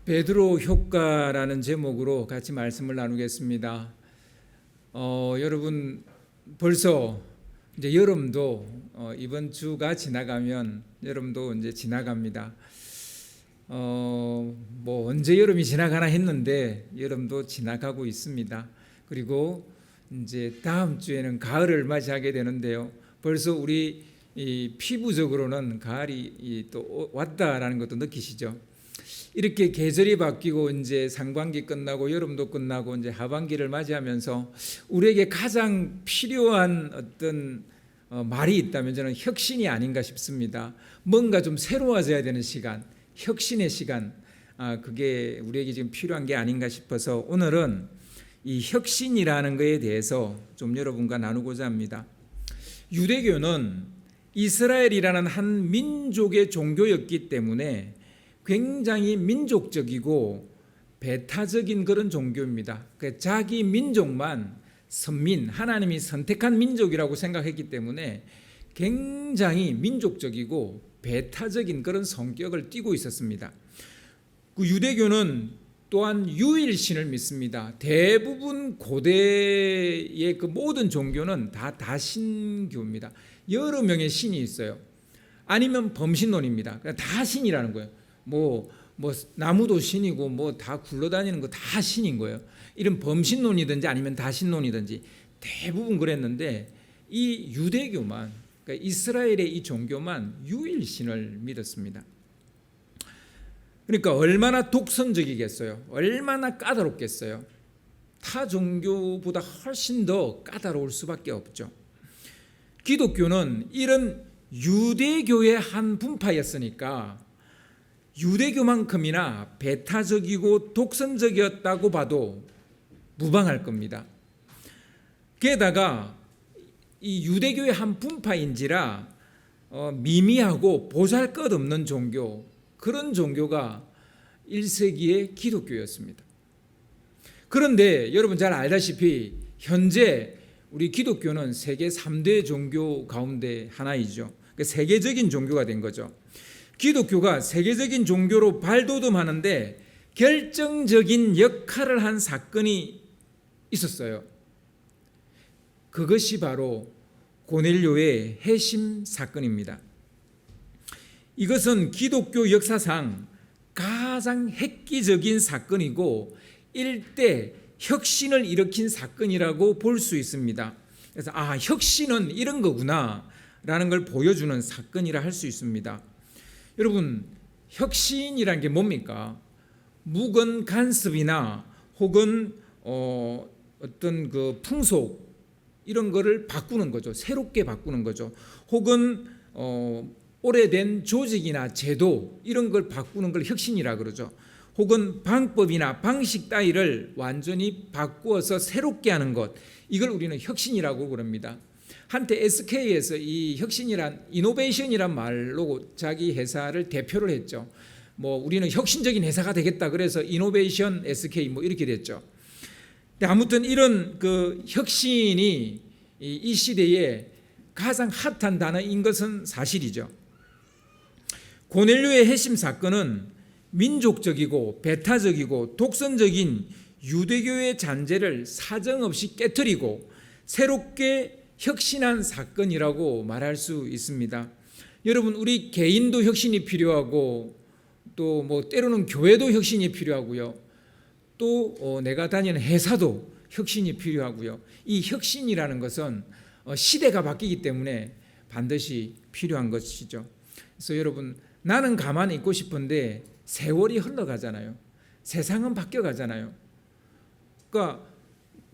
베드로 효과라는 제목으로 같이 말씀을 나누겠습니다. 여러분 벌써 이제 여름도 이번 주가 지나가면 여름도 이제 지나갑니다. 뭐 언제 여름이 지나가나 했는데 여름도 지나가고 있습니다. 그리고 이제 다음 주에는 가을을 맞이하게 되는데요. 벌써 우리 이 피부적으로는 가을이 또 왔다라는 것도 느끼시죠? 이렇게 계절이 바뀌고 이제 상반기 끝나고 여름도 끝나고 이제 하반기를 맞이하면서 우리에게 가장 필요한 어떤 말이 있다면 저는 혁신이 아닌가 싶습니다. 뭔가 좀 새로워져야 되는 시간, 혁신의 시간, 그게 우리에게 지금 필요한 게 아닌가 싶어서 오늘은 이 혁신이라는 것에 대해서 좀 여러분과 나누고자 합니다. 유대교는 이스라엘이라는 한 민족의 종교였기 때문에 굉장히 민족적이고 배타적인 그런 종교입니다. 자기 민족만 선민, 하나님이 선택한 민족이라고 생각했기 때문에 굉장히 민족적이고 배타적인 그런 성격을 띠고 있었습니다. 그 유대교는 또한 유일신을 믿습니다. 대부분 고대의 그 모든 종교는 다 다신교입니다. 여러 명의 신이 있어요. 아니면 범신론입니다. 다 신이라는 거예요. 뭐 나무도 신이고 뭐 다 굴러다니는 거 다 신인 거예요. 이런 범신론이든지 아니면 다신론이든지 대부분 그랬는데 이 유대교만, 그러니까 이스라엘의 이 종교만 유일신을 믿었습니다. 그러니까 얼마나 독선적이겠어요. 얼마나 까다롭겠어요. 타 종교보다 훨씬 더 까다로울 수밖에 없죠. 기독교는 이런 유대교의 한 분파였으니까 유대교만큼이나 배타적이고 독선적이었다고 봐도 무방할 겁니다. 게다가 이 유대교의 한 분파인지라 미미하고 보잘것없는 종교, 그런 종교가 1세기의 기독교였습니다. 그런데 여러분 잘 알다시피 현재 우리 기독교는 세계 3대 종교 가운데 하나이죠. 세계적인 종교가 된 거죠. 기독교가 세계적인 종교로 발돋움하는데 결정적인 역할을 한 사건이 있었어요. 그것이 바로 고넬료의 해심 사건입니다. 이것은 기독교 역사상 가장 획기적인 사건이고 일대 혁신을 일으킨 사건이라고 볼 수 있습니다. 그래서 혁신은 이런 거구나 라는 걸 보여주는 사건이라 할 수 있습니다. 여러분, 혁신이란 게 뭡니까? 묵은 간섭이나 혹은 어떤 그 풍속 이런 거를 바꾸는 거죠. 새롭게 바꾸는 거죠. 혹은 오래된 조직이나 제도 이런 걸 바꾸는 걸 혁신이라 그러죠. 혹은 방법이나 방식 따위를 완전히 바꾸어서 새롭게 하는 것, 이걸 우리는 혁신이라고 그럽니다. 한때 SK에서 이 혁신이란 이노베이션이란 말로 자기 회사를 대표를 했죠. 뭐 우리는 혁신적인 회사가 되겠다 그래서 이노베이션 SK 뭐 이렇게 됐죠. 근데 아무튼 이런 그 혁신이 이 시대에 가장 핫한 단어인 것은 사실이죠. 고넬료의 해심 사건은 민족적이고 배타적이고 독선적인 유대교의 잔재를 사정없이 깨트리고 새롭게 혁신한 사건이라고 말할 수 있습니다. 여러분, 우리 개인도 혁신이 필요하고 또 뭐 때로는 교회도 혁신이 필요하고요. 또 내가 다니는 회사도 혁신이 필요하고요. 이 혁신이라는 것은 시대가 바뀌기 때문에 반드시 필요한 것이죠. 그래서 여러분, 나는 가만히 있고 싶은데 세월이 흘러가잖아요. 세상은 바뀌어가잖아요. 그러니까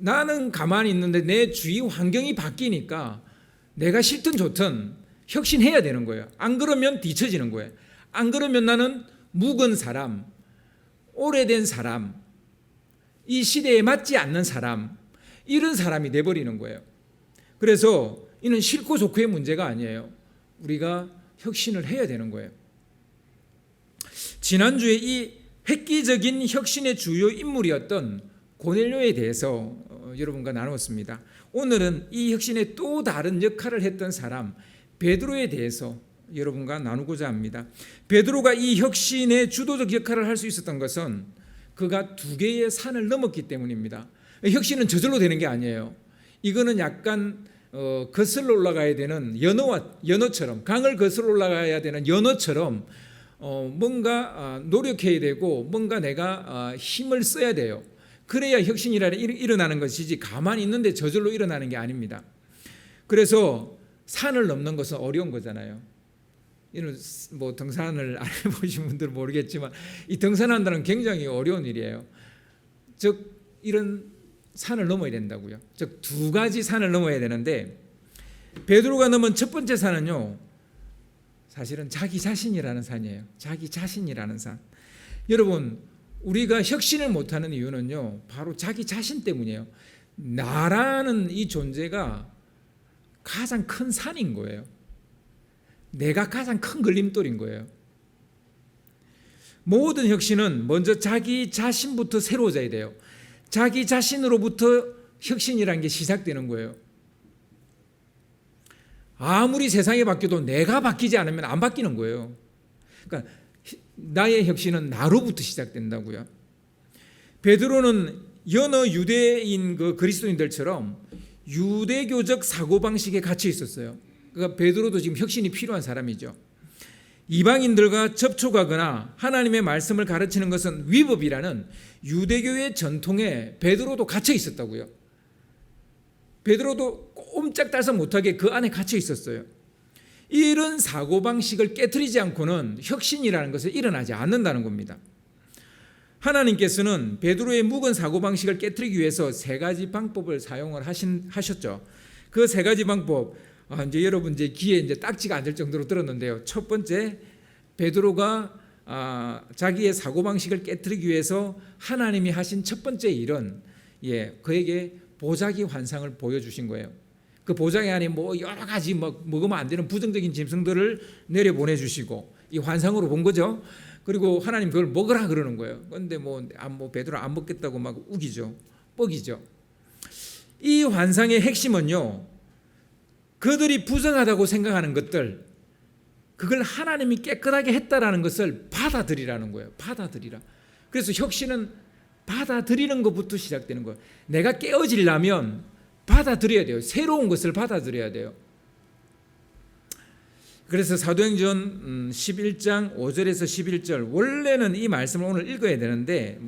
나는 가만히 있는데 내 주위 환경이 바뀌니까 내가 싫든 좋든 혁신해야 되는 거예요. 안 그러면 뒤처지는 거예요. 안 그러면 나는 묵은 사람, 오래된 사람, 이 시대에 맞지 않는 사람, 이런 사람이 돼버리는 거예요. 그래서 이는 싫고 좋고의 문제가 아니에요. 우리가 혁신을 해야 되는 거예요. 지난주에 이 획기적인 혁신의 주요 인물이었던 고넬료에 대해서 여러분과 나눴습니다. 오늘은 이 혁신의 또 다른 역할을 했던 사람 베드로에 대해서 여러분과 나누고자 합니다. 베드로가 이 혁신의 주도적 역할을 할 수 있었던 것은 그가 두 개의 산을 넘었기 때문입니다. 혁신은 저절로 되는 게 아니에요. 이거는 약간 거슬러 올라가야 되는 연어처럼, 강을 거슬러 올라가야 되는 연어처럼 뭔가 노력해야 되고 뭔가 내가 힘을 써야 돼요. 그래야 혁신이 일어나는 것이지 가만히 있는데 저절로 일어나는 게 아닙니다. 그래서 산을 넘는 것은 어려운 거잖아요. 이런 뭐 등산을 안 해보신 분들은 모르겠지만 이 등산한다는 굉장히 어려운 일이에요. 즉 이런 산을 넘어야 된다고요. 즉 두 가지 산을 넘어야 되는데 베드로가 넘은 첫 번째 산은요, 사실은 자기 자신이라는 산이에요. 자기 자신이라는 산. 여러분, 우리가 혁신을 못하는 이유는요, 바로 자기 자신 때문이에요. 나라는 이 존재가 가장 큰 산인 거예요. 내가 가장 큰 걸림돌인 거예요. 모든 혁신은 먼저 자기 자신부터 새로워져야 돼요. 자기 자신으로부터 혁신이라는 게 시작되는 거예요. 아무리 세상이 바뀌어도 내가 바뀌지 않으면 안 바뀌는 거예요. 그러니까 나의 혁신은 나로부터 시작된다고요. 베드로는 연어 유대인 그리스도인들처럼 유대교적 사고방식에 갇혀 있었어요. 그러니까 베드로도 지금 혁신이 필요한 사람이죠. 이방인들과 접촉하거나 하나님의 말씀을 가르치는 것은 위법이라는 유대교의 전통에 베드로도 갇혀 있었다고요. 베드로도 꼼짝달싹 못하게 그 안에 갇혀 있었어요. 이런 사고방식을 깨트리지 않고는 혁신이라는 것은 일어나지 않는다는 겁니다. 하나님께서는 베드로의 묵은 사고방식을 깨트리기 위해서 세 가지 방법을 사용을 하셨죠. 그 세 가지 방법, 이제 여러분 이제 귀에 이제 딱지가 앉을 정도로 들었는데요. 첫 번째, 베드로가 자기의 사고방식을 깨트리기 위해서 하나님이 하신 첫 번째 일은 그에게 보자기 환상을 보여주신 거예요. 그 보자기 안에 뭐 여러 가지 먹으면 안 되는 부정적인 짐승들을 내려 보내주시고 이 환상으로 본 거죠. 그리고 하나님 그걸 먹으라 그러는 거예요. 그런데 베드로 안 먹겠다고 막 우기죠. 뻑이죠. 이 환상의 핵심은요, 그들이 부정하다고 생각하는 것들, 그걸 하나님이 깨끗하게 했다라는 것을 받아들이라는 거예요. 받아들이라. 그래서 혁신은 받아들이는 것부터 시작되는 거예요. 내가 깨어지려면 받아들여야 돼요. 새로운 것을 받아들여야 돼요. 그래서 사도행전 11장 5절에서 11절, 원래는 이 말씀을 오늘 읽어야 되는데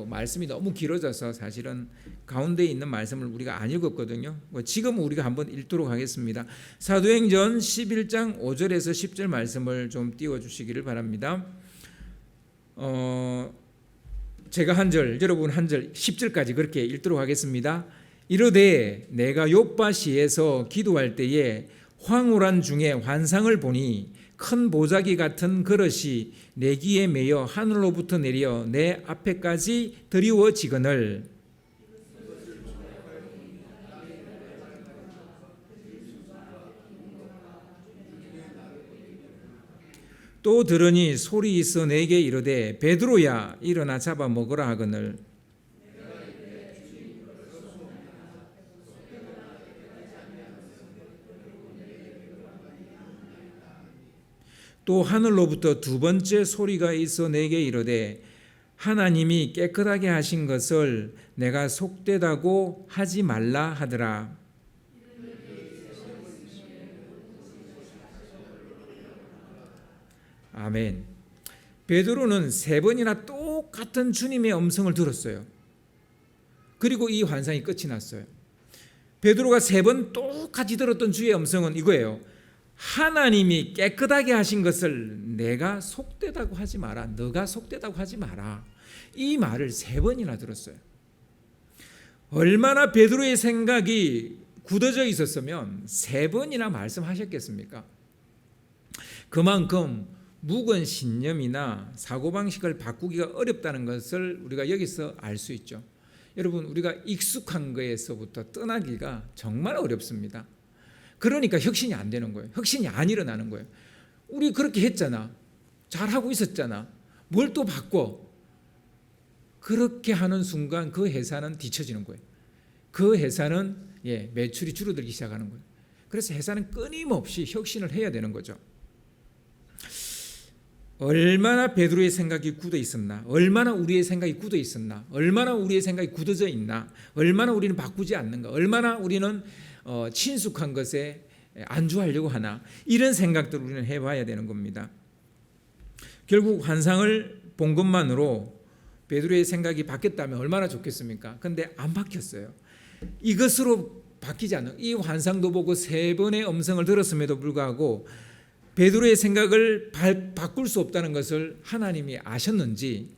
말씀이 너무 길어져서 사실은 가운데 있는 말씀을 우리가 안 읽었거든요. 지금 우리가 한번 읽도록 하겠습니다. 사도행전 11장 5절에서 10절 말씀을 좀 띄워주시기를 바랍니다. 제가 한 절, 여러분 한 절, 10절까지 그렇게 읽도록 하겠습니다. 이르되 내가 욥바시에서 기도할 때에 황홀한 중에 환상을 보니 큰 보자기 같은 그릇이 내 귀에 매여 하늘로부터 내려 내 앞에까지 드리워지거늘 또 들으니 소리 있어 내게 이르되 베드로야 일어나 잡아 먹으라 하거늘 또 하늘로부터 두 번째 소리가 있어 내게 이르되 하나님이 깨끗하게 하신 것을 내가 속되다고 하지 말라 하더라. 아멘. 베드로는 세 번이나 똑같은 주님의 음성을 들었어요. 그리고 이 환상이 끝이 났어요. 베드로가 세 번 똑같이 들었던 주의 음성은 이거예요. 하나님이 깨끗하게 하신 것을 내가 속되다고 하지 마라. 너가 속되다고 하지 마라. 이 말을 세 번이나 들었어요. 얼마나 베드로의 생각이 굳어져 있었으면 세 번이나 말씀하셨겠습니까? 그만큼 묵은 신념이나 사고방식을 바꾸기가 어렵다는 것을 우리가 여기서 알 수 있죠. 여러분, 우리가 익숙한 거에서부터 떠나기가 정말 어렵습니다. 그러니까 혁신이 안 되는 거예요. 혁신이 안 일어나는 거예요. 우리 그렇게 했잖아. 잘하고 있었잖아. 뭘 또 바꿔? 그렇게 하는 순간 그 회사는 뒤처지는 거예요. 그 회사는 매출이 줄어들기 시작하는 거예요. 그래서 회사는 끊임없이 혁신을 해야 되는 거죠. 얼마나 베드로의 생각이 굳어 있었나, 얼마나 우리의 생각이 굳어 있었나, 얼마나 우리의 생각이 굳어져 있나, 얼마나 우리는 바꾸지 않는가, 얼마나 우리는 친숙한 것에 안주하려고 하나, 이런 생각들을 우리는 해봐야 되는 겁니다. 결국 환상을 본 것만으로 베드로의 생각이 바뀌었다면 얼마나 좋겠습니까? 그런데 안 바뀌었어요. 이것으로 바뀌지 않는, 이 환상도 보고 3번의 음성을 들었음에도 불구하고 베드로의 생각을 바꿀 수 없다는 것을 하나님이 아셨는지,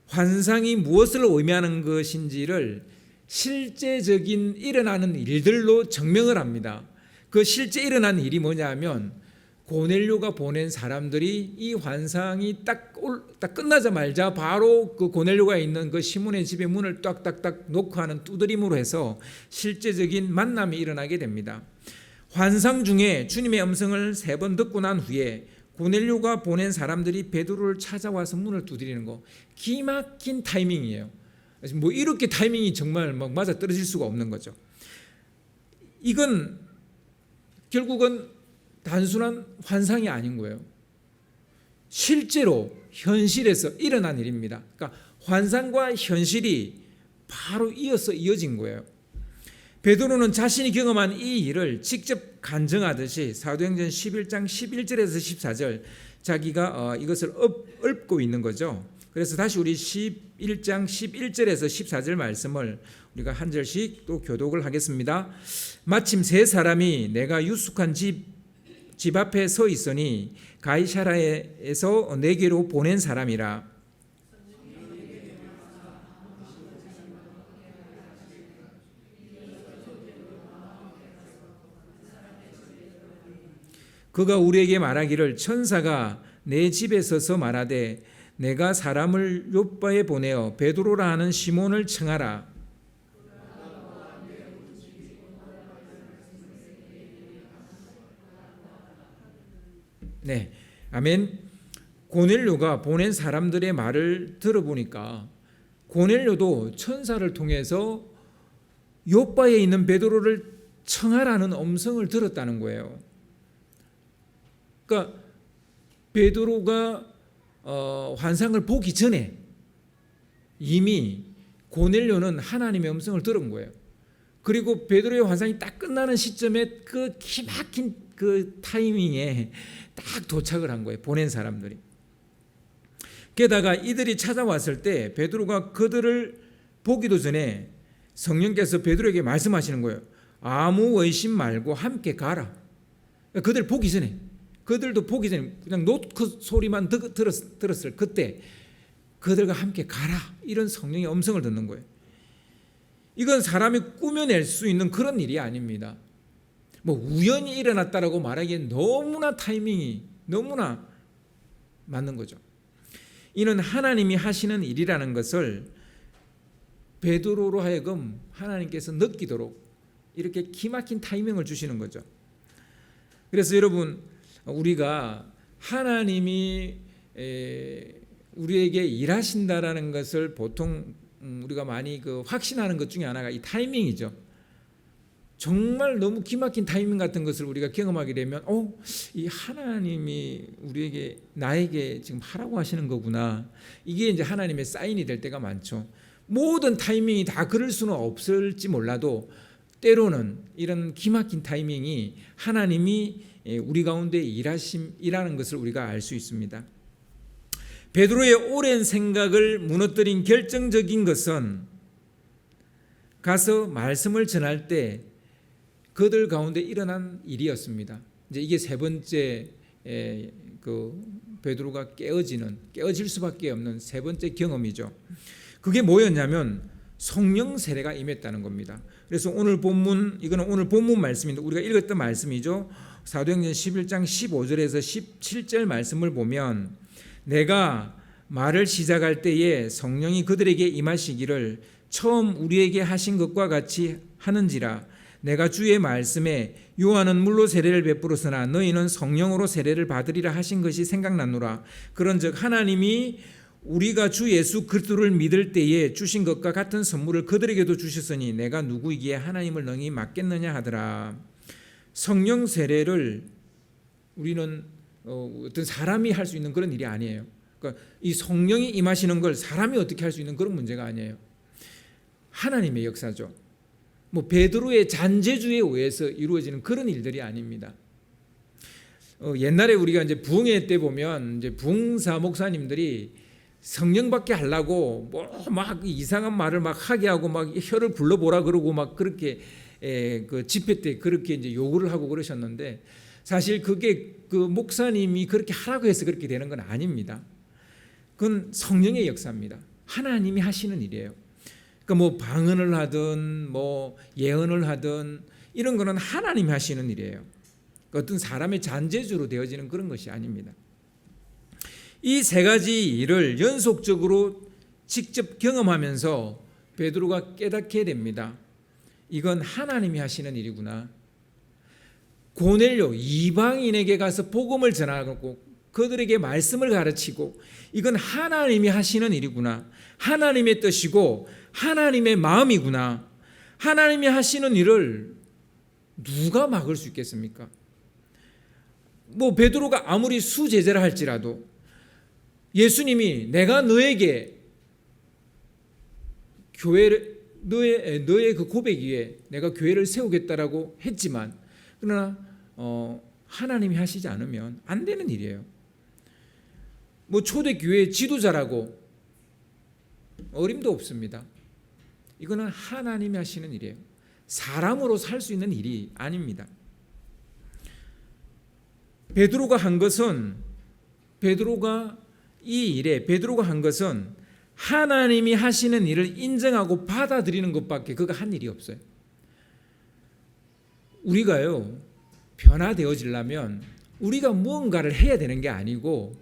환상이 무엇을 의미하는 것인지를 실제적인 일어나는 일들로 증명을 합니다. 그 실제 일어난 일이 뭐냐면, 고넬료가 보낸 사람들이 이 환상이 딱 끝나자마자 바로 그 고넬료가 있는 그 시몬의 집의 문을 딱딱딱 놓고 하는 두드림으로 해서 실제적인 만남이 일어나게 됩니다. 환상 중에 주님의 음성을 3번 듣고 난 후에 고넬료가 보낸 사람들이 베드로를 찾아와서 문을 두드리는 거, 기막힌 타이밍이에요. 뭐 이렇게 타이밍이 정말 막 맞아 떨어질 수가 없는 거죠. 이건 결국은 단순한 환상이 아닌 거예요. 실제로 현실에서 일어난 일입니다. 그러니까 환상과 현실이 바로 이어진 거예요. 베드로는 자신이 경험한 이 일을 직접 간증하듯이 사도행전 11장 11절에서 14절 자기가 이것을 읊고 있는 거죠. 그래서 다시 우리 11장 11절에서 14절 말씀을 우리가 한 절씩 또 교독을 하겠습니다. 마침 3사람이 내가 유숙한 집 앞에 서 있으니 가이사랴에서 내게로 보낸 사람이라. 그가 우리에게 말하기를 천사가 내 집에 서서 말하되 내가 사람을 요빠에 보내어 베드로라 하는 시몬을 청하라. 네, 아멘. 고넬료가 보낸 사람들의 말을 들어보니까 고넬료도 천사를 통해서 요빠에 있는 베드로를 청하라는 음성을 들었다는 거예요. 그러니까 베드로가 환상을 보기 전에 이미 고넬료는 하나님의 음성을 들은 거예요. 그리고 베드로의 환상이 딱 끝나는 시점에 그 기막힌 그 타이밍에 딱 도착을 한 거예요. 보낸 사람들이. 게다가 이들이 찾아왔을 때 베드로가 그들을 보기도 전에 성령께서 베드로에게 말씀하시는 거예요. 아무 의심 말고 함께 가라. 그들 보기 전에, 그들도 보기 전에 그냥 노크 소리만 들었을 그때 그들과 함께 가라, 이런 성령의 음성을 듣는 거예요. 이건 사람이 꾸며낼 수 있는 그런 일이 아닙니다. 뭐 우연히 일어났다라고 말하기엔 너무나 타이밍이 너무나 맞는 거죠. 이는 하나님이 하시는 일이라는 것을 베드로로 하여금 하나님께서 느끼도록 이렇게 기막힌 타이밍을 주시는 거죠. 그래서 여러분, 우리가 하나님이 우리에게 일하신다라는 것을 보통 우리가 많이 확신하는 것 중에 하나가 이 타이밍이죠. 정말 너무 기막힌 타이밍 같은 것을 우리가 경험하게 되면 이 하나님이 나에게 지금 하라고 하시는 거구나. 이게 이제 하나님의 사인이 될 때가 많죠. 모든 타이밍이 다 그럴 수는 없을지 몰라도 때로는 이런 기막힌 타이밍이 하나님이 우리 가운데 일하는 것을 우리가 알 수 있습니다. 베드로의 오랜 생각을 무너뜨린 결정적인 것은 가서 말씀을 전할 때 그들 가운데 일어난 일이었습니다. 이제 이게 3번째 베드로가 깨어질 수밖에 없는 3번째 경험이죠. 그게 뭐였냐면 성령 세례가 임했다는 겁니다. 그래서 이거는 오늘 본문 말씀인데 우리가 읽었던 말씀이죠. 사도행전 11장 15절에서 17절 말씀을 보면 내가 말을 시작할 때에 성령이 그들에게 임하시기를 처음 우리에게 하신 것과 같이 하는지라. 내가 주의 말씀에 요한은 물로 세례를 베풀었으나 너희는 성령으로 세례를 받으리라 하신 것이 생각나노라. 그런즉 하나님이 우리가 주 예수 그리스도를 믿을 때에 주신 것과 같은 선물을 그들에게도 주셨으니 내가 누구이기에 하나님을 능히 맡겠느냐 하더라. 성령 세례를 우리는 어떤 사람이 할 수 있는 그런 일이 아니에요. 그러니까 이 성령이 임하시는 걸 사람이 어떻게 할 수 있는 그런 문제가 아니에요. 하나님의 역사죠. 뭐 베드로의 잔재주에 의해서 이루어지는 그런 일들이 아닙니다. 옛날에 우리가 이제 부흥회 때 보면 이제 부흥사 목사님들이 성령 받게 하려고 뭐 막 이상한 말을 막 하게 하고 막 혀를 굴러보라 그러고 막 그렇게 그 집회 때 그렇게 이제 요구를 하고 그러셨는데 사실 그게 그 목사님이 그렇게 하라고 해서 그렇게 되는 건 아닙니다. 그건 성령의 역사입니다. 하나님이 하시는 일이에요. 그러니까 뭐 방언을 하든 뭐 예언을 하든 이런 거는 하나님이 하시는 일이에요. 어떤 사람의 잔재주로 되어지는 그런 것이 아닙니다. 이 세 가지 일을 연속적으로 직접 경험하면서 베드로가 깨닫게 됩니다. 이건 하나님이 하시는 일이구나. 고넬료 이방인에게 가서 복음을 전하고 그들에게 말씀을 가르치고 이건 하나님이 하시는 일이구나. 하나님의 뜻이고 하나님의 마음이구나. 하나님이 하시는 일을 누가 막을 수 있겠습니까? 뭐 베드로가 아무리 수제자라 할지라도 예수님이 내가 너에게 교회를 너의 그 고백 위에 내가 교회를 세우겠다라고 했지만 그러나 하나님이 하시지 않으면 안 되는 일이에요. 뭐 초대교회 지도자라고 어림도 없습니다. 이거는 하나님이 하시는 일이에요. 사람으로 살 수 있는 일이 아닙니다. 베드로가 한 것은 베드로가 한 것은 하나님이 하시는 일을 인정하고 받아들이는 것밖에 그가 한 일이 없어요. 우리가요 변화되어지려면 우리가 무언가를 해야 되는 게 아니고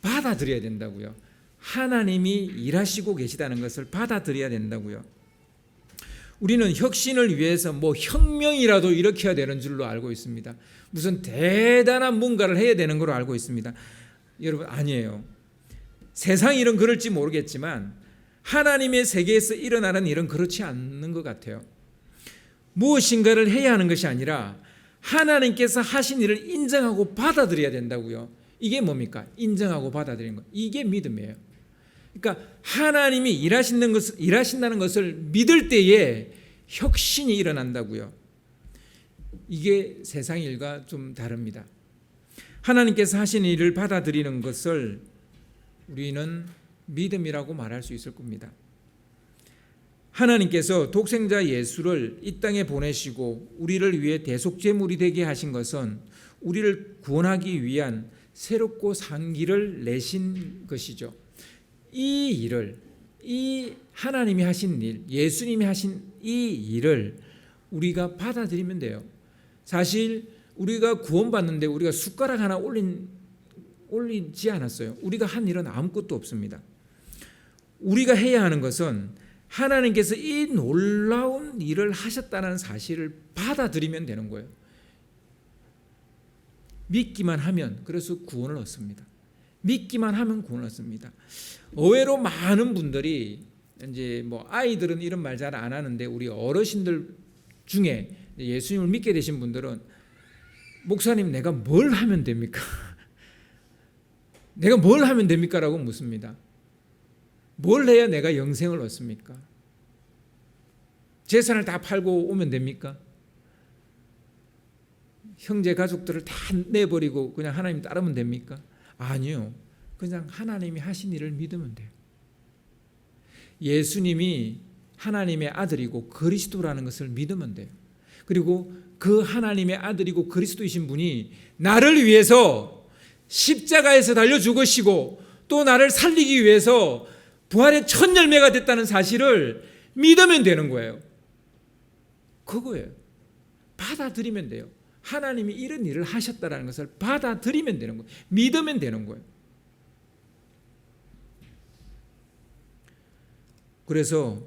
받아들여야 된다고요. 하나님이 일하시고 계시다는 것을 받아들여야 된다고요. 우리는 혁신을 위해서 뭐 혁명이라도 일으켜야 되는 줄로 알고 있습니다. 무슨 대단한 뭔가를 해야 되는 걸로 알고 있습니다. 여러분 아니에요. 세상 일은 그럴지 모르겠지만 하나님의 세계에서 일어나는 일은 그렇지 않는 것 같아요. 무엇인가를 해야 하는 것이 아니라 하나님께서 하신 일을 인정하고 받아들여야 된다고요. 이게 뭡니까? 인정하고 받아들이는 것. 이게 믿음이에요. 그러니까 하나님이 일하신다는 것을 믿을 때에 혁신이 일어난다고요. 이게 세상 일과 좀 다릅니다. 하나님께서 하신 일을 받아들이는 것을 우리는 믿음이라고 말할 수 있을 겁니다. 하나님께서 독생자 예수를 이 땅에 보내시고 우리를 위해 대속제물이 되게 하신 것은 우리를 구원하기 위한 새롭고 산 길을 내신 것이죠. 이 일을, 이 하나님이 하신 일, 예수님이 하신 이 일을 우리가 받아들이면 돼요. 사실 우리가 구원받는데 우리가 숟가락 하나 올리지 않았어요. 우리가 한 일은 아무것도 없습니다. 우리가 해야 하는 것은 하나님께서 이 놀라운 일을 하셨다는 사실을 받아들이면 되는 거예요. 믿기만 하면 그래서 구원을 얻습니다. 믿기만 하면 구원을 얻습니다. 의외로 많은 분들이 이제 뭐 아이들은 이런 말 잘 안 하는데 우리 어르신들 중에 예수님을 믿게 되신 분들은 목사님 내가 뭘 하면 됩니까? 내가 뭘 하면 됩니까? 라고 묻습니다. 뭘 해야 내가 영생을 얻습니까? 재산을 다 팔고 오면 됩니까? 형제 가족들을 다 내버리고 그냥 하나님 따르면 됩니까? 아니요. 그냥 하나님이 하신 일을 믿으면 돼요. 예수님이 하나님의 아들이고 그리스도라는 것을 믿으면 돼요. 그리고 그 하나님의 아들이고 그리스도이신 분이 나를 위해서 십자가에서 달려 죽으시고 또 나를 살리기 위해서 부활의 첫 열매가 됐다는 사실을 믿으면 되는 거예요. 그거예요. 받아들이면 돼요. 하나님이 이런 일을 하셨다는 것을 받아들이면 되는 거예요. 믿으면 되는 거예요. 그래서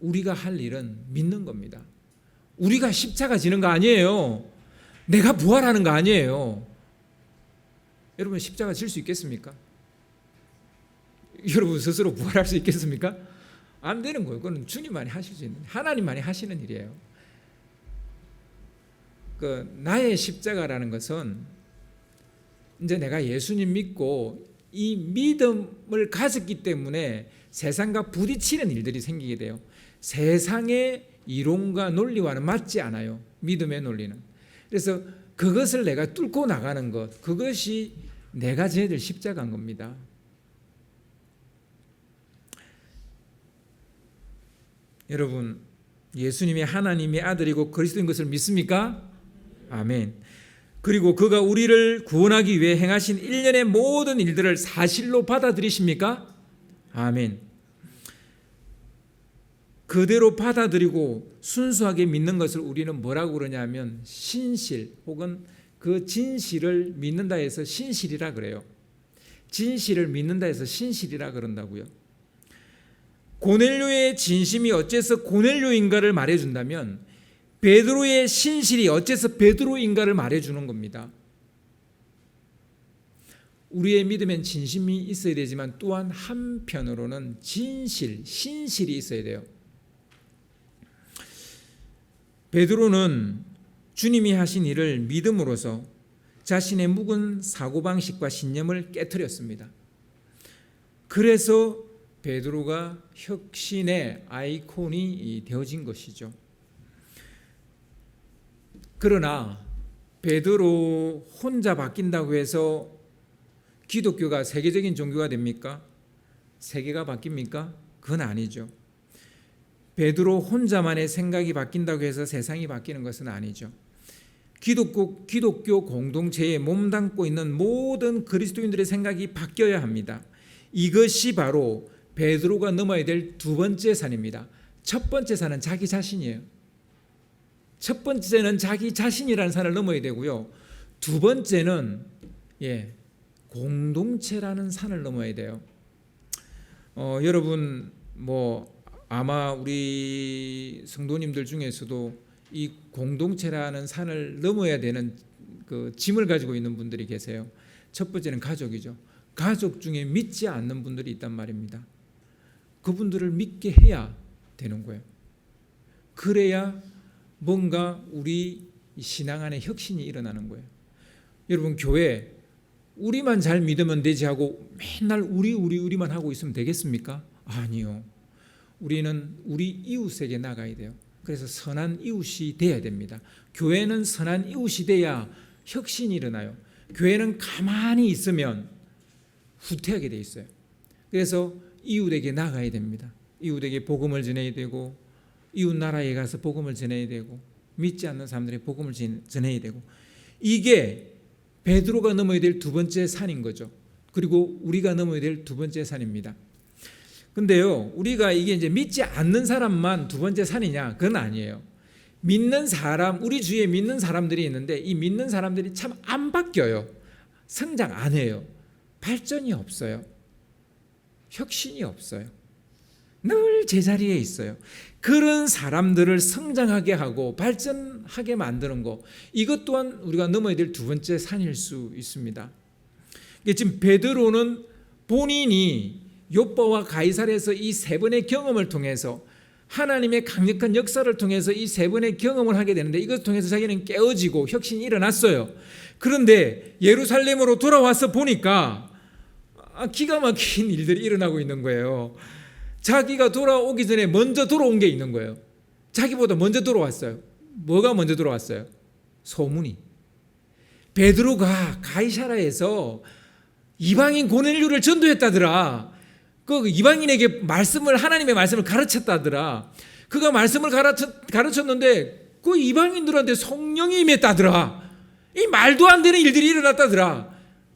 우리가 할 일은 믿는 겁니다. 우리가 십자가 지는 거 아니에요. 내가 부활하는 거 아니에요. 여러분 십자가 질 수 있겠습니까? 여러분 스스로 부활할 수 있겠습니까? 안 되는 거예요. 그건 주님만이 하실 수 있는, 하나님만이 하시는 일이에요. 나의 십자가라는 것은 이제 내가 예수님 믿고 이 믿음을 가졌기 때문에 세상과 부딪히는 일들이 생기게 돼요. 세상의 이론과 논리와는 맞지 않아요. 믿음의 논리는. 그래서 그것을 내가 뚫고 나가는 것, 그것이 내가 져야 될 십자가인 겁니다. 여러분, 예수님이 하나님의 아들이고 그리스도인 것을 믿습니까? 아멘. 그리고 그가 우리를 구원하기 위해 행하신 일련의 모든 일들을 사실로 받아들이십니까? 아멘. 그대로 받아들이고 순수하게 믿는 것을 우리는 뭐라고 그러냐면 신실 혹은 그 진실을 믿는다 해서 신실이라 그래요. 진실을 믿는다 해서 신실이라 그런다고요. 고넬료의 진심이 어째서 고넬료인가를 말해준다면 베드로의 신실이 어째서 베드로인가를 말해주는 겁니다. 우리의 믿음엔 진심이 있어야 되지만 또한 한편으로는 진실, 신실이 있어야 돼요. 베드로는 주님이 하신 일을 믿음으로써 자신의 묵은 사고방식과 신념을 깨트렸습니다. 그래서 베드로가 혁신의 아이콘이 되어진 것이죠. 그러나 베드로 혼자 바뀐다고 해서 기독교가 세계적인 종교가 됩니까? 세계가 바뀝니까? 그건 아니죠. 베드로 혼자만의 생각이 바뀐다고 해서 세상이 바뀌는 것은 아니죠. 기독교 공동체에 몸담고 있는 모든 그리스도인들의 생각이 바뀌어야 합니다. 이것이 바로 베드로가 넘어야 될 두 번째 산입니다. 첫 번째 산은 자기 자신이에요. 첫 번째는 자기 자신이라는 산을 넘어야 되고요. 두 번째는 공동체라는 산을 넘어야 돼요. 여러분 아마 우리 성도님들 중에서도 이 공동체라는 산을 넘어야 되는 그 짐을 가지고 있는 분들이 계세요. 첫 번째는 가족이죠. 가족 중에 믿지 않는 분들이 있단 말입니다. 그분들을 믿게 해야 되는 거예요. 그래야 뭔가 우리 신앙 안에 혁신이 일어나는 거예요. 여러분, 교회 우리만 잘 믿으면 되지 하고 맨날 우리만 하고 있으면 되겠습니까? 아니요. 우리는 우리 이웃에게 나가야 돼요. 그래서 선한 이웃이 돼야 됩니다. 교회는 선한 이웃이 돼야 혁신이 일어나요. 교회는 가만히 있으면 후퇴하게 돼 있어요. 그래서 이웃에게 나가야 됩니다. 이웃에게 복음을 전해야 되고 이웃 나라에 가서 복음을 전해야 되고 믿지 않는 사람들에게 복음을 전해야 되고, 이게 베드로가 넘어야 될 두 번째 산인 거죠. 그리고 우리가 넘어야 될 두 번째 산입니다. 근데요, 우리가 이게 이제 믿지 않는 사람만 두 번째 산이냐? 그건 아니에요. 믿는 사람, 우리 주위에 믿는 사람들이 있는데 이 믿는 사람들이 참 안 바뀌어요. 성장 안 해요. 발전이 없어요. 혁신이 없어요. 늘 제자리에 있어요. 그런 사람들을 성장하게 하고 발전하게 만드는 것, 이것 또한 우리가 넘어야 될 두 번째 산일 수 있습니다. 지금 베드로는 본인이 욥바와 가이사랴에서 이 세 번의 경험을 통해서 하나님의 강력한 역사를 통해서 이 세 번의 경험을 하게 되는데 이것을 통해서 자기는 깨어지고 혁신이 일어났어요. 그런데 예루살렘으로 돌아와서 보니까 기가 막힌 일들이 일어나고 있는 거예요. 자기가 돌아오기 전에 먼저 돌아온 게 있는 거예요. 자기보다 먼저 돌아왔어요. 뭐가 먼저 돌아왔어요? 소문이. 베드로가 가이사랴에서 이방인 고넬료를 전도했다더라. 그 이방인에게 하나님의 말씀을 가르쳤다더라. 그가 말씀을 가르쳤는데 그 이방인들한테 성령이 임했다더라. 이 말도 안 되는 일들이 일어났다더라.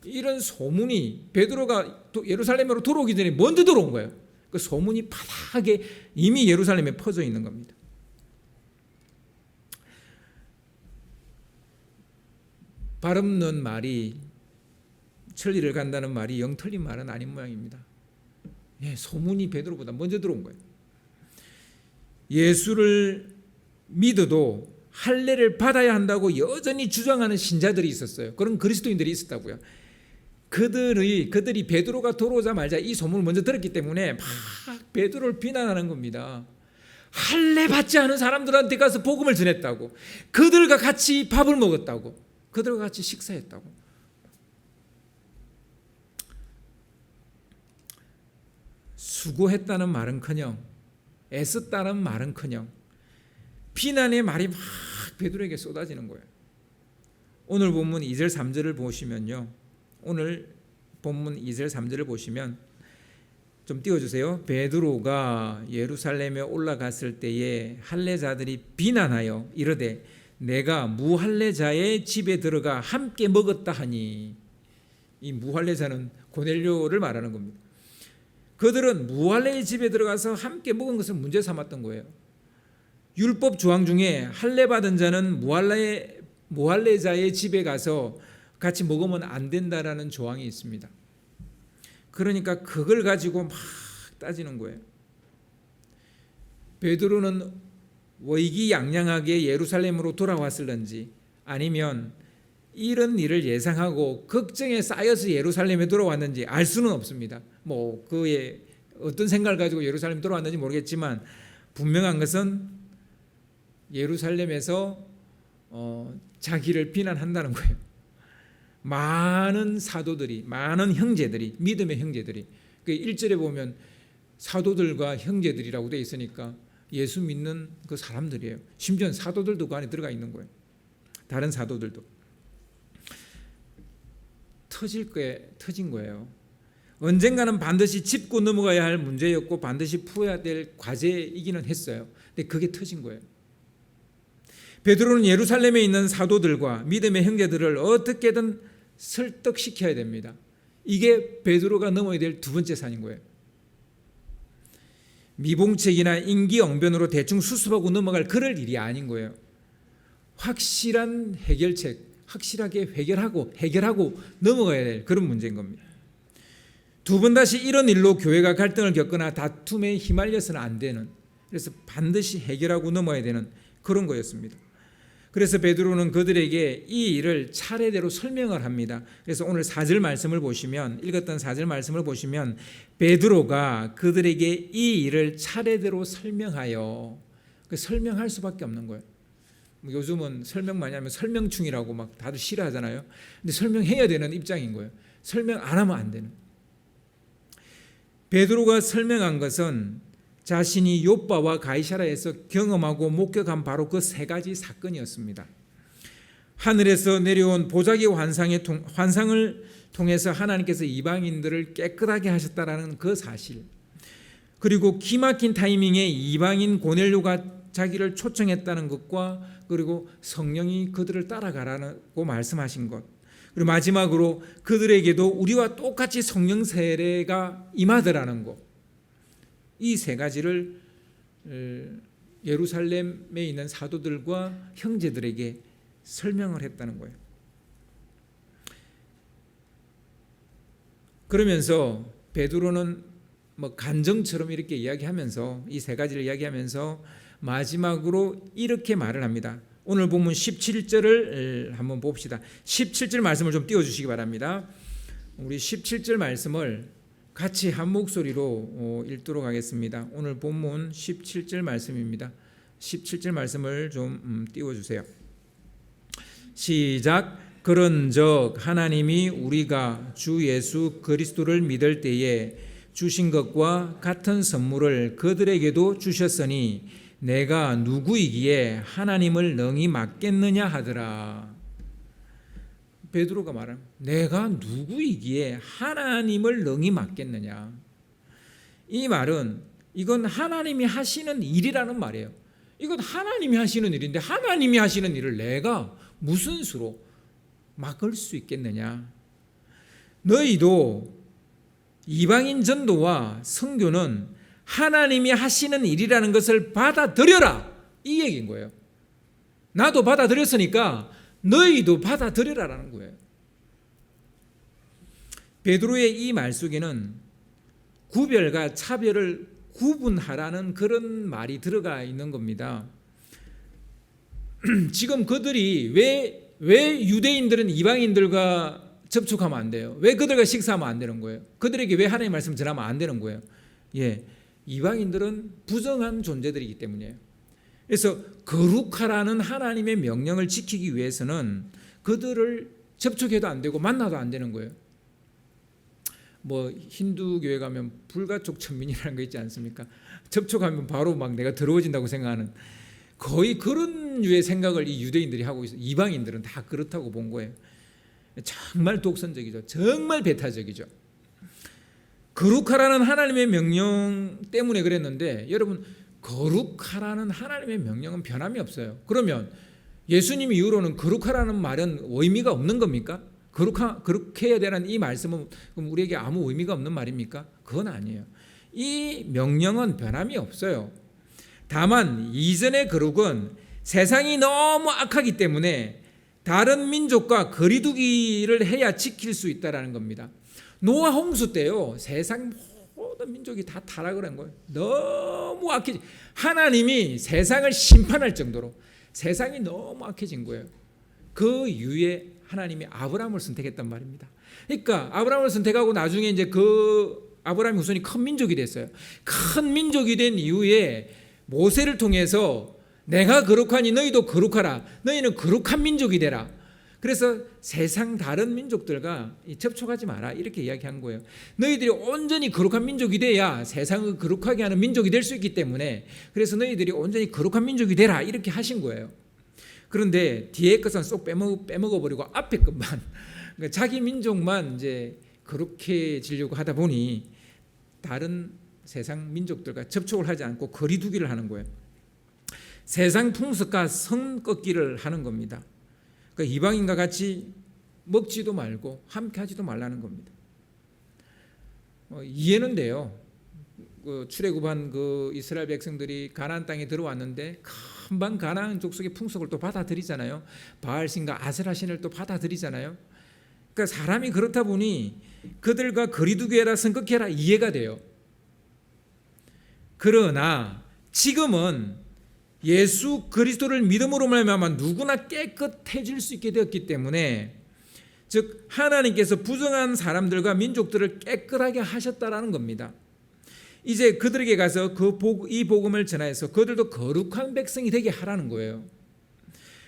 이런 소문이 베드로가 예루살렘으로 돌아오기 전에 먼저 들어온 거예요. 그 소문이 바닥에 이미 예루살렘에 퍼져 있는 겁니다. 발없는 말이 천리를 간다는 말이 영 틀린 말은 아닌 모양입니다. 소문이 베드로보다 먼저 들어온 거예요. 예수를 믿어도 할례를 받아야 한다고 여전히 주장하는 신자들이 있었어요. 그런 그리스도인들이 있었다고요. 그들이 베드로가 돌아오자마자 이 소문을 먼저 들었기 때문에 막 베드로를 비난하는 겁니다. 할례 받지 않은 사람들한테 가서 복음을 전했다고. 그들과 같이 밥을 먹었다고. 그들과 같이 식사했다고. 수고했다는 말은커녕 애썼다는 말은커녕 비난의 말이 막 베드로에게 쏟아지는 거예요. 오늘 본문 2절 3절을 보시면요. 오늘 본문 2절 3절을 보시면 좀 띄워주세요. 베드로가 예루살렘에 올라갔을 때에 할례자들이 비난하여 이르되 내가 무할례자의 집에 들어가 함께 먹었다 하니, 이 무할례자는 고넬료를 말하는 겁니다. 그들은 무할례의 집에 들어가서 함께 먹은 것을 문제 삼았던 거예요. 율법 조항 중에 할례 받은 자는 무할례자의 집에 가서 같이 먹으면 안 된다라는 조항이 있습니다. 그러니까 그걸 가지고 막 따지는 거예요. 베드로는 의기양양하게 예루살렘으로 돌아왔을런지 아니면 이런 일을 예상하고 걱정에 쌓여서 예루살렘에 돌아왔는지 알 수는 없습니다. 뭐 그의 어떤 생각을 가지고 예루살렘에 돌아왔는지 모르겠지만 분명한 것은 예루살렘에서 자기를 비난한다는 거예요. 많은 사도들이, 많은 형제들이, 믿음의 형제들이, 그 1절에 보면 사도들과 형제들이라고 되어 있으니까 예수 믿는 그 사람들이에요. 심지어 사도들도 그 안에 들어가 있는 거예요. 다른 사도들도. 터진 거예요. 언젠가는 반드시 짚고 넘어가야 할 문제였고 반드시 풀어야 될 과제이기는 했어요. 근데 그게 터진 거예요. 베드로는 예루살렘에 있는 사도들과 믿음의 형제들을 어떻게든 설득시켜야 됩니다. 이게 베드로가 넘어야 될 두 번째 산인 거예요. 미봉책이나 임기응변으로 대충 수습하고 넘어갈 그럴 일이 아닌 거예요. 확실한 해결책, 확실하게 해결하고 넘어가야 될 그런 문제인 겁니다. 두 번 다시 이런 일로 교회가 갈등을 겪거나 다툼에 휘말려서는 안 되는, 그래서 반드시 해결하고 넘어야 되는 그런 거였습니다. 그래서 베드로는 그들에게 이 일을 차례대로 설명을 합니다. 그래서 오늘 4절 말씀을 보시면, 읽었던 4절 말씀을 보시면 베드로가 그들에게 이 일을 차례대로 설명하여, 설명할 수밖에 없는 거예요. 요즘은 설명 많이 하면 설명충이라고 막 다들 싫어하잖아요. 근데 설명해야 되는 입장인 거예요. 설명 안 하면 안 되는. 베드로가 설명한 것은 자신이 욥바와 가이사라에서 경험하고 목격한 바로 그 세 가지 사건이었습니다. 하늘에서 내려온 보자기 환상을 통해서 하나님께서 이방인들을 깨끗하게 하셨다라는 그 사실, 그리고 기막힌 타이밍에 이방인 고넬료가 자기를 초청했다는 것과, 그리고 성령이 그들을 따라가라고 말씀하신 것, 그리고 마지막으로 그들에게도 우리와 똑같이 성령 세례가 임하더라는 것, 이 세 가지를 예루살렘에 있는 사도들과 형제들에게 설명을 했다는 거예요. 그러면서 베드로는 뭐 간정처럼 이렇게 이야기하면서, 이 세 가지를 이야기하면서 마지막으로 이렇게 말을 합니다. 오늘 본문 17절을 한번 봅시다. 17절 말씀을 좀 띄워주시기 바랍니다. 우리 17절 말씀을 같이 한 목소리로 읽도록 하겠습니다. 오늘 본문 17절 말씀입니다. 17절 말씀을 좀 띄워주세요. 시작. 그런즉 하나님이 우리가 주 예수 그리스도를 믿을 때에 주신 것과 같은 선물을 그들에게도 주셨으니 내가 누구이기에 하나님을 능히 맡겠느냐 하더라. 베드로가 말한, 내가 누구이기에 하나님을 능히 맡겠느냐. 이 말은 이건 하나님이 하시는 일이라는 말이에요. 이건 하나님이 하시는 일인데 하나님이 하시는 일을 내가 무슨 수로 맡을 수 있겠느냐. 너희도 이방인 전도와 선교는 하나님이 하시는 일이라는 것을 받아들여라, 이 얘기인 거예요. 나도 받아들였으니까 너희도 받아들여라라는 거예요. 베드로의 이 말 속에는 구별과 차별을 구분하라는 그런 말이 들어가 있는 겁니다. 지금 그들이 왜 유대인들은 이방인들과 접촉하면 안 돼요? 왜 그들과 식사하면 안 되는 거예요? 그들에게 왜 하나님의 말씀 전하면 안 되는 거예요? 예, 이방인들은 부정한 존재들이기 때문이에요. 그래서 거룩하라는 하나님의 명령을 지키기 위해서는 그들을 접촉해도 안 되고 만나도 안 되는 거예요. 뭐 힌두교에 가면 불가촉 천민이라는 거 있지 않습니까? 접촉하면 바로 막 내가 더러워진다고 생각하는 거의 그런 류의 생각을 이 유대인들이 하고 있어요. 이방인들은 다 그렇다고 본 거예요. 정말 독선적이죠. 정말 배타적이죠. 거룩하라는 하나님의 명령 때문에 그랬는데, 여러분, 거룩하라는 하나님의 명령은 변함이 없어요. 그러면 예수님 이후로는 거룩하라는 말은 의미가 없는 겁니까? 그렇게 해야 되는 이 말씀은 그럼 우리에게 아무 의미가 없는 말입니까? 그건 아니에요. 이 명령은 변함이 없어요. 다만 이전의 거룩은 세상이 너무 악하기 때문에 다른 민족과 거리두기를 해야 지킬 수 있다는 겁니다. 노아 홍수 때요, 세상 모든 민족이 다 타락을 한 거예요. 너무 악해지. 하나님이 세상을 심판할 정도로 세상이 너무 악해진 거예요. 그 이후에 하나님이 아브라함을 선택했단 말입니다. 그러니까 아브라함을 선택하고 나중에 이제 그 아브라함의 후손이 큰 민족이 됐어요. 큰 민족이 된 이후에 모세를 통해서 내가 거룩하니 너희도 거룩하라. 너희는 거룩한 민족이 되라. 그래서 세상 다른 민족들과 접촉하지 마라, 이렇게 이야기한 거예요. 너희들이 온전히 거룩한 민족이 돼야 세상을 거룩하게 하는 민족이 될 수 있기 때문에, 그래서 너희들이 온전히 거룩한 민족이 되라, 이렇게 하신 거예요. 그런데 뒤에 것은 쏙 빼먹어버리고 앞에 것만, 자기 민족만 이제 그렇게 지려고 하다 보니 다른 세상 민족들과 접촉을 하지 않고 거리두기를 하는 거예요. 세상 풍습과 성 꺾기를 하는 겁니다. 그러니까 이방인과 같이 먹지도 말고 함께 하지도 말라는 겁니다. 이해는 돼요. 출애굽한 그 이스라엘 백성들이 가나안 땅에 들어왔는데 금방 가나안 족속의 풍속을 또 받아들이잖아요. 바알신과 아세라 신을 또 받아들이잖아요. 그러니까 사람이 그렇다 보니 그들과 거리두기해라, 성격해라, 이해가 돼요. 그러나 지금은 예수 그리스도를 믿음으로 말미암아 누구나 깨끗해질 수 있게 되었기 때문에, 즉 하나님께서 부정한 사람들과 민족들을 깨끗하게 하셨다라는 겁니다. 이제 그들에게 가서 이 복음을 전하여서 그들도 거룩한 백성이 되게 하라는 거예요.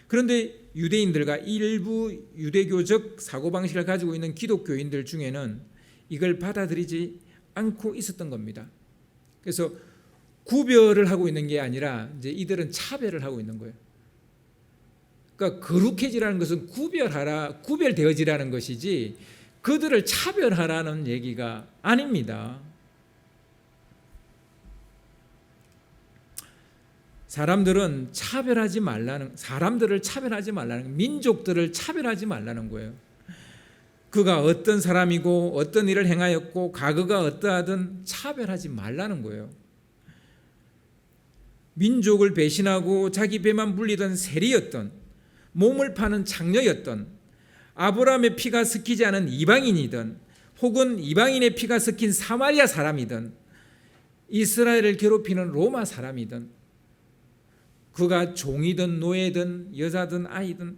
그런데 유대인들과 일부 유대교적 사고방식을 가지고 있는 기독교인들 중에는 이걸 받아들이지 않고 있었던 겁니다. 그래서 구별을 하고 있는 게 아니라 이제 이들은 차별을 하고 있는 거예요. 그러니까 거룩해지라는 것은 구별되어지라는 것이지 그들을 차별하라는 얘기가 아닙니다. 사람들을 차별하지 말라는 민족들을 차별하지 말라는 거예요. 그가 어떤 사람이고 어떤 일을 행하였고 과거가 어떠하든 차별하지 말라는 거예요. 민족을 배신하고 자기 배만 불리던 세리였던, 몸을 파는 장녀였던, 아브라함의 피가 섞이지 않은 이방인이든 혹은 이방인의 피가 섞인 사마리아 사람이든 이스라엘을 괴롭히는 로마 사람이든 그가 종이든 노예든 여자든 아이든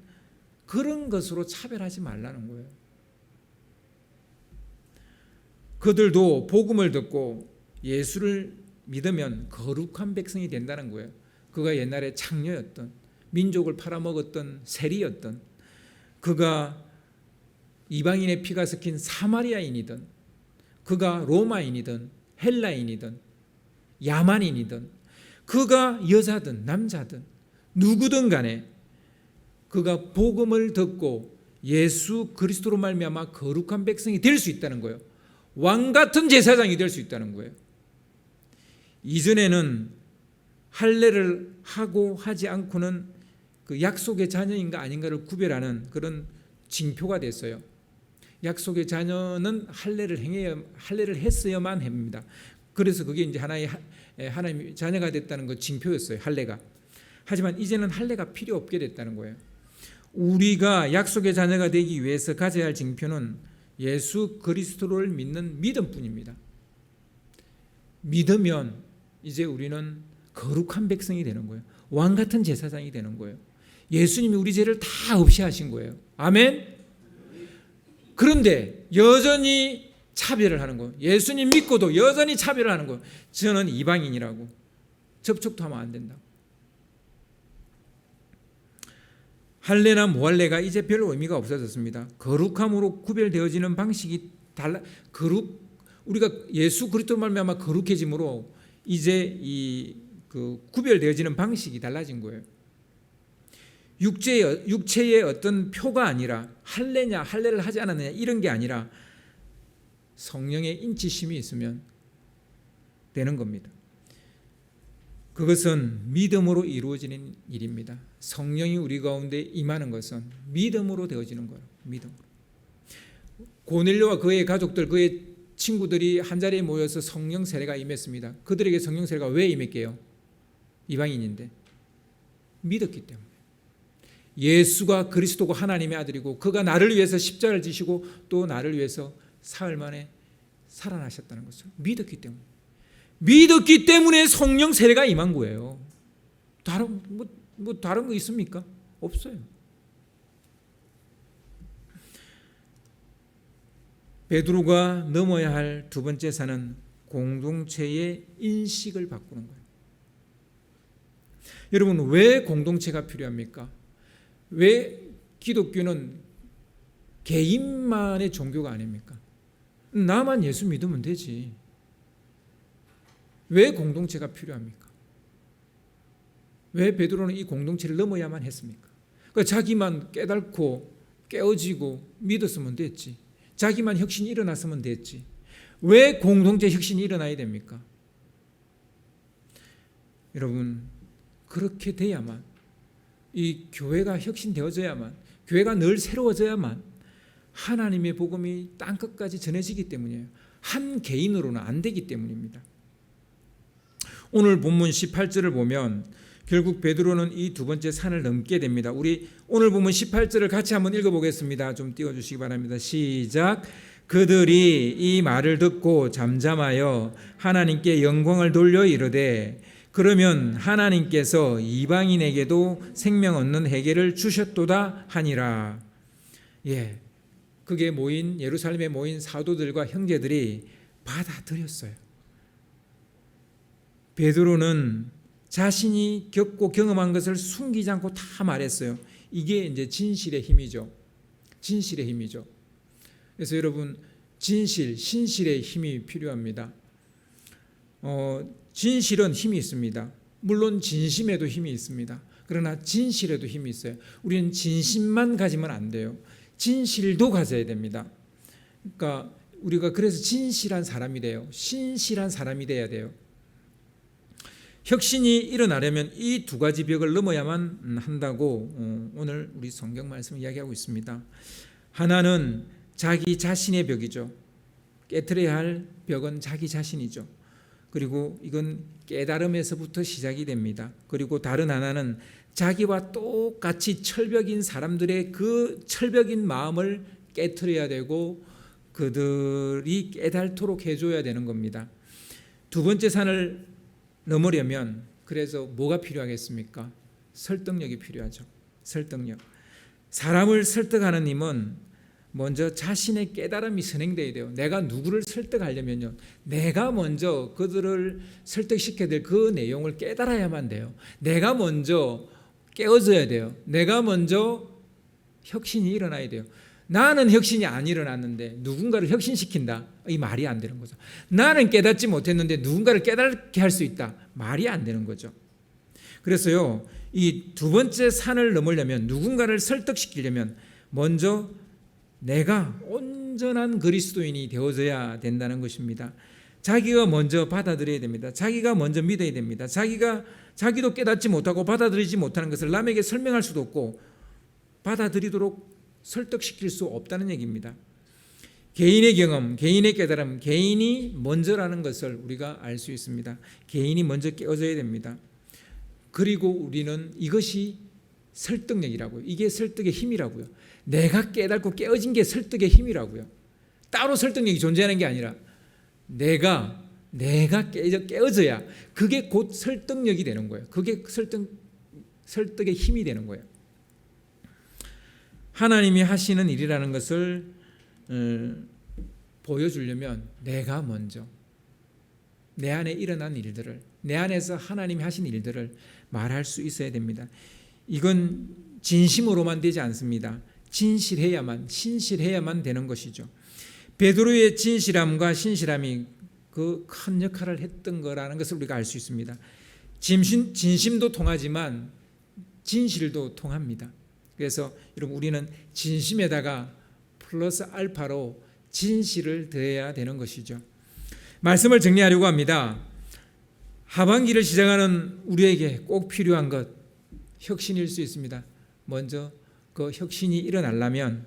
그런 것으로 차별하지 말라는 거예요. 그들도 복음을 듣고 예수를 믿으면 거룩한 백성이 된다는 거예요. 그가 옛날에 창녀였던, 민족을 팔아먹었던 세리였던, 그가 이방인의 피가 섞인 사마리아인이든 그가 로마인이든 헬라인이든 야만인이든 그가 여자든 남자든 누구든 간에 그가 복음을 듣고 예수 그리스도로 말미암아 거룩한 백성이 될 수 있다는 거예요. 왕 같은 제사장이 될 수 있다는 거예요. 이전에는 할례를 하고 하지 않고는 그 약속의 자녀인가 아닌가를 구별하는 그런 징표가 됐어요. 약속의 자녀는 할례를 했어야만 합니다. 그래서 그게 이제 하나님의 자녀가 됐다는 거 징표였어요. 할례가. 하지만 이제는 할례가 필요 없게 됐다는 거예요. 우리가 약속의 자녀가 되기 위해서 가져야 할 징표는 예수 그리스도를 믿는 믿음뿐입니다. 믿으면 이제 우리는 거룩한 백성이 되는 거예요. 왕 같은 제사장이 되는 거예요. 예수님이 우리 죄를 다 없이 하신 거예요. 아멘. 그런데 여전히 차별을 하는 거예요. 예수님 믿고도 여전히 차별을 하는 거예요. 저는 이방인이라고. 접촉도 하면 안 된다고. 할례나 무할례가 이제 별 의미가 없어졌습니다. 거룩함으로 구별되어지는 방식이 달라. 우리가 예수 그리스도로 말미암아 거룩해짐으로 이제 그 구별되어지는 방식이 달라진 거예요. 육체의 어떤 표가 아니라 할례냐 할례를 하지 않았느냐 이런 게 아니라 성령의 인치심이 있으면 되는 겁니다. 그것은 믿음으로 이루어지는 일입니다. 성령이 우리 가운데 임하는 것은 믿음으로 되어지는 거예요. 믿음으로. 고넬료와 그의 가족들, 그의 친구들이 한자리에 모여서 성령 세례가 임했습니다. 그들에게 성령 세례가 왜 임했게요? 이방인인데 믿었기 때문에. 예수가 그리스도고 하나님의 아들이고 그가 나를 위해서 십자가를 지시고 또 나를 위해서 사흘 만에 살아나셨다는 것을 믿었기 때문에. 믿었기 때문에 성령 세례가 임한 거예요. 다른 거 있습니까? 없어요. 베드로가 넘어야 할 두 번째 산은 공동체의 인식을 바꾸는 거예요. 여러분, 왜 공동체가 필요합니까? 왜 기독교는 개인만의 종교가 아닙니까? 나만 예수 믿으면 되지. 왜 공동체가 필요합니까? 왜 베드로는 이 공동체를 넘어야만 했습니까? 그러니까 자기만 깨닫고 깨어지고 믿었으면 됐지. 자기만 혁신이 일어났으면 됐지. 왜 공동체 혁신이 일어나야 됩니까? 여러분, 그렇게 돼야만, 이 교회가 혁신되어져야만, 교회가 늘 새로워져야만 하나님의 복음이 땅끝까지 전해지기 때문이에요. 한 개인으로는 안 되기 때문입니다. 오늘 본문 18절을 보면 결국 베드로는 이 두 번째 산을 넘게 됩니다. 우리 오늘 본문 18절을 같이 한번 읽어보겠습니다. 좀 띄워주시기 바랍니다. 시작. 그들이 이 말을 듣고 잠잠하여 하나님께 영광을 돌려 이르되 그러면 하나님께서 이방인에게도 생명 얻는 해결을 주셨도다 하니라. 예, 그게 예루살렘에 모인 사도들과 형제들이 받아들였어요. 베드로는 자신이 겪고 경험한 것을 숨기지 않고 다 말했어요. 이게 이제 진실의 힘이죠. 진실의 힘이죠. 그래서 여러분, 신실의 힘이 필요합니다. 진실은 힘이 있습니다. 물론 진심에도 힘이 있습니다. 그러나 진실에도 힘이 있어요. 우리는 진심만 가지면 안 돼요. 진실도 가져야 됩니다. 그러니까 우리가 그래서 진실한 사람이 돼요. 신실한 사람이 돼야 돼요. 혁신이 일어나려면 이 두 가지 벽을 넘어야만 한다고 오늘 우리 성경 말씀을 이야기하고 있습니다. 하나는 자기 자신의 벽이죠. 깨트려야 할 벽은 자기 자신이죠. 그리고 이건 깨달음에서부터 시작이 됩니다. 그리고 다른 하나는 자기와 똑같이 철벽인 사람들의 그 철벽인 마음을 깨트려야 되고 그들이 깨달도록 해줘야 되는 겁니다. 두 번째 산을 넘으려면 그래서 뭐가 필요하겠습니까? 설득력이 필요하죠. 설득력. 사람을 설득하는 힘은 먼저 자신의 깨달음이 선행돼야 돼요. 내가 누구를 설득하려면요, 내가 먼저 그들을 설득시켜야 될 그 내용을 깨달아야만 돼요. 내가 먼저 깨어져야 돼요. 내가 먼저 혁신이 일어나야 돼요. 나는 혁신이 안 일어났는데 누군가를 혁신시킨다. 이 말이 안 되는 거죠. 나는 깨닫지 못했는데 누군가를 깨닫게 할 수 있다. 말이 안 되는 거죠. 그래서요, 이 두 번째 산을 넘으려면, 누군가를 설득시키려면 먼저 내가 온전한 그리스도인이 되어져야 된다는 것입니다. 자기가 먼저 받아들여야 됩니다. 자기가 먼저 믿어야 됩니다. 자기도 깨닫지 못하고 받아들이지 못하는 것을 남에게 설명할 수도 없고 받아들이도록 설득시킬 수 없다는 얘기입니다. 개인의 경험, 개인의 깨달음, 개인이 먼저라는 것을 우리가 알 수 있습니다. 개인이 먼저 깨어져야 됩니다. 그리고 우리는 이것이 설득력이라고요. 이게 설득의 힘이라고요. 내가 깨닫고 깨어진 게 설득의 힘이라고요. 따로 설득력이 존재하는 게 아니라 내가 깨어져야 그게 곧 설득력이 되는 거예요. 그게 설득의 힘이 되는 거예요. 하나님이 하시는 일이라는 것을 보여주려면 내가 먼저 내 안에 일어난 일들을, 내 안에서 하나님이 하신 일들을 말할 수 있어야 됩니다. 이건 진심으로만 되지 않습니다. 진실해야만, 신실해야만 되는 것이죠. 베드로의 진실함과 신실함이 그 큰 역할을 했던 거라는 것을 우리가 알 수 있습니다. 진심도 통하지만 진실도 통합니다. 그래서 여러분, 우리는 진심에다가 플러스 알파로 진실을 더해야 되는 것이죠. 말씀을 정리하려고 합니다. 하반기를 시작하는 우리에게 꼭 필요한 것, 혁신일 수 있습니다. 먼저 그 혁신이 일어나려면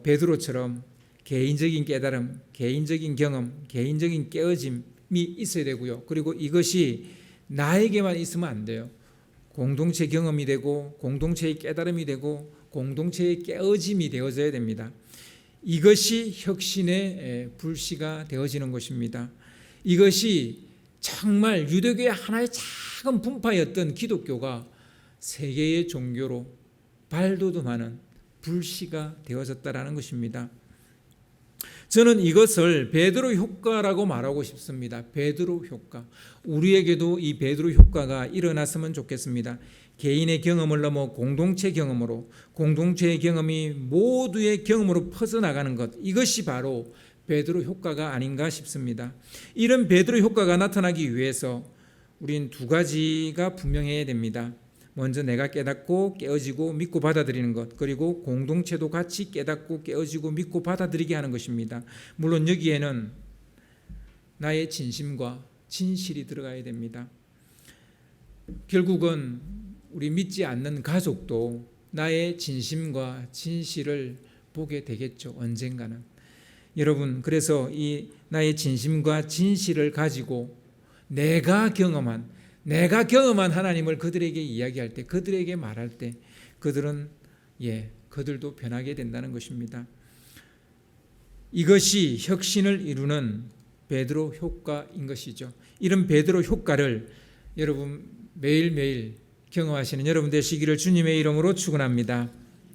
베드로처럼 개인적인 깨달음, 개인적인 경험, 개인적인 깨어짐이 있어야 되고요. 그리고 이것이 나에게만 있으면 안 돼요. 공동체 경험이 되고 공동체의 깨달음이 되고 공동체의 깨어짐이 되어져야 됩니다. 이것이 혁신의 불씨가 되어지는 것입니다. 이것이 정말 유대교의 하나의 작은 분파였던 기독교가 세계의 종교로 발돋움하는 불씨가 되어졌다라는 것입니다. 저는 이것을 베드로 효과라고 말하고 싶습니다. 베드로 효과. 우리에게도 이 베드로 효과가 일어났으면 좋겠습니다. 개인의 경험을 넘어 공동체 경험으로, 공동체의 경험이 모두의 경험으로 퍼져나가는 것, 이것이 바로 베드로 효과가 아닌가 싶습니다. 이런 베드로 효과가 나타나기 위해서 우린 두 가지가 분명해야 됩니다. 먼저 내가 깨닫고 깨어지고 믿고 받아들이는 것, 그리고 공동체도 같이 깨닫고 깨어지고 믿고 받아들이게 하는 것입니다. 물론 여기에는 나의 진심과 진실이 들어가야 됩니다. 결국은 우리 믿지 않는 가족도 나의 진심과 진실을 보게 되겠죠. 언젠가는. 여러분, 그래서 이 나의 진심과 진실을 가지고 내가 경험한 하나님을 그들에게 이야기할 때, 그들에게 말할 때 그들도 변하게 된다는 것입니다. 이것이 혁신을 이루는 베드로 효과인 것이죠. 이런 베드로 효과를 여러분 매일매일 경험하시는 여러분 되시기를 주님의 이름으로 축원합니다.